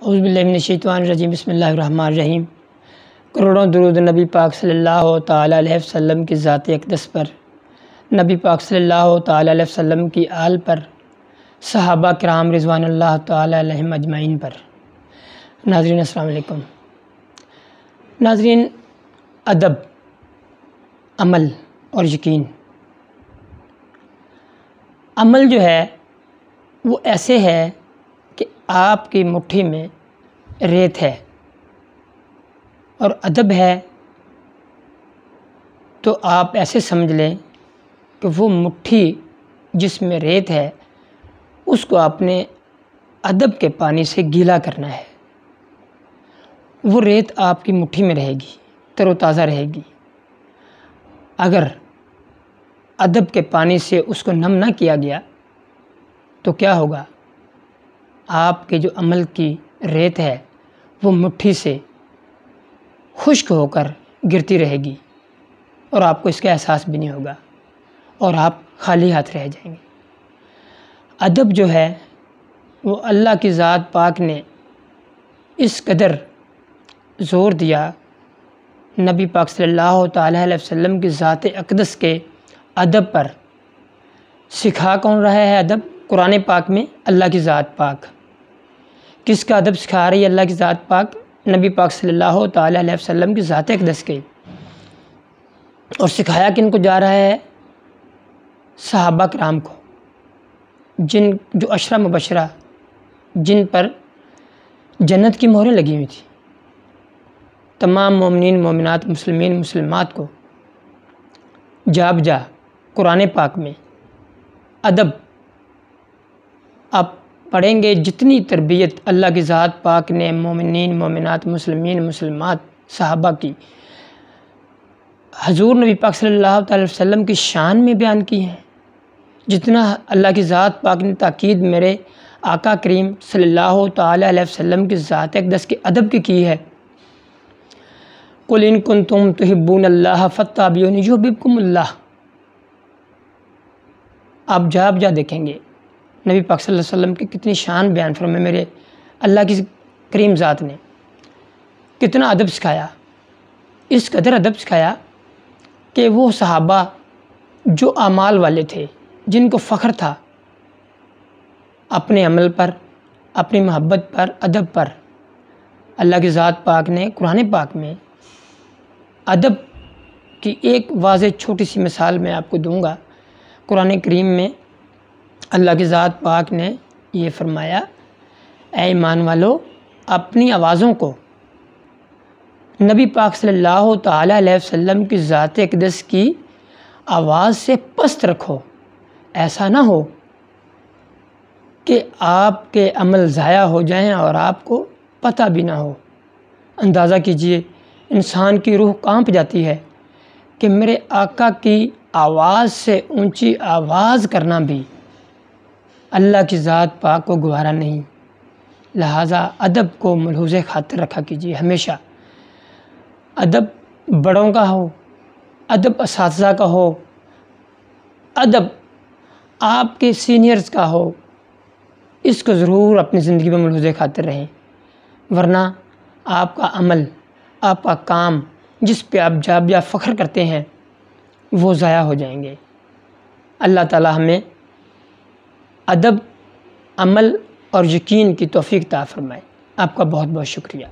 اعوذ باللہ من الشیطان الرجیم بسم اللہ الرحمن الرحیم۔ کروڑوں درود نبی پاک صلی اللہ تعالیٰ علیہ وسلم کی ذات اقدس پر، نبی پاک صلی اللہ تعالیٰ علیہ وسلم کی آل پر، صحابہ کرام رضوان اللہ تعالیٰ علیہم اجمعین پر۔ ناظرین السلام علیکم۔ ناظرین، ادب، عمل اور یقین۔ عمل جو ہے وہ ایسے ہے کہ آپ کی مٹھی میں ریت ہے، اور ادب ہے تو آپ ایسے سمجھ لیں کہ وہ مٹھی جس میں ریت ہے اس کو آپ نے ادب کے پانی سے گیلا کرنا ہے۔ وہ ریت آپ کی مٹھی میں رہے گی، تر و تازہ رہے گی۔ اگر ادب کے پانی سے اس کو نم نہ کیا گیا تو کیا ہوگا؟ آپ کے جو عمل کی ریت ہے وہ مٹھی سے خشک ہو کر گرتی رہے گی، اور آپ کو اس کا احساس بھی نہیں ہوگا، اور آپ خالی ہاتھ رہ جائیں گے۔ ادب جو ہے وہ اللہ کی ذات پاک نے اس قدر زور دیا، نبی پاک صلی اللہ تعالیٰ علیہ وسلم کی ذات اقدس کے ادب پر۔ سکھا کون رہا ہے ادب؟ قرآن پاک میں اللہ کی ذات پاک۔ کس کا ادب سکھا رہی ہے اللہ کی ذات پاک؟ نبی پاک صلی اللہ تعالیٰ علیہ وسلم کی ذات اقدس کے۔ اور سکھایا کن کو جا رہا ہے؟ صحابہ کرام کو، جو عشرہ مبشرہ، جن پر جنت کی مہریں لگی ہوئی تھی۔ تمام مومنین، مومنات، مسلمین، مسلمات کو جا بجا قرآن پاک میں ادب آپ پڑھیں گے۔ جتنی تربیت اللہ کی ذات پاک نے مومنین، مومنات، مسلمین، مسلمات، صحابہ کی حضور نبی پاک صلی اللہ تعالی وسلم کی شان میں بیان کی ہے، جتنا اللہ کی ذات پاک نے تاکید میرے آقا کریم صلی اللہ تعالی علیہ وسلم کی ذات اقدس کے ادب کی ہے۔ قُلْ إِن كُنتُمْ تُحِبُّونَ اللَّهَ فَاتَّبِعُونِي يُحْبِبْكُمُ اللَّهُ۔ آپ جا بجا دیکھیں گے نبی پاک صلی اللہ علیہ وسلم کی کتنی شان بیان فرمائے، میرے اللہ کی کریم ذات نے کتنا ادب سکھایا۔ اس قدر ادب سکھایا کہ وہ صحابہ جو اعمال والے تھے، جن کو فخر تھا اپنے عمل پر، اپنی محبت پر، ادب پر، اللہ کی ذات پاک نے قرآن پاک میں ادب کی ایک واضح چھوٹی سی مثال میں آپ کو دوں گا۔ قرآن کریم میں اللہ کی ذات پاک نے یہ فرمایا، اے ایمان والو، اپنی آوازوں کو نبی پاک صلی اللہ تعالیٰ علیہ وسلم کی ذات اقدس کی آواز سے پست رکھو۔ ایسا نہ ہو کہ آپ کے عمل ضائع ہو جائیں اور آپ کو پتہ بھی نہ ہو۔ اندازہ کیجئے، انسان کی روح کانپ جاتی ہے کہ میرے آقا کی آواز سے اونچی آواز کرنا بھی اللہ کی ذات پاک کو گوارا نہیں۔ لہٰذا ادب کو ملحوظ خاطر رکھا کیجیے ہمیشہ۔ ادب بڑوں کا ہو، ادب اساتذہ کا ہو، ادب آپ کے سینئرز کا ہو، اس کو ضرور اپنی زندگی میں ملحوظ خاطر رہیں، ورنہ آپ کا عمل، آپ کا کام، جس پہ آپ جا بجا فخر کرتے ہیں، وہ ضائع ہو جائیں گے۔ اللہ تعالی ہمیں ادب، عمل اور یقین کی توفیق عطا فرمائے۔ آپ کا بہت بہت شکریہ۔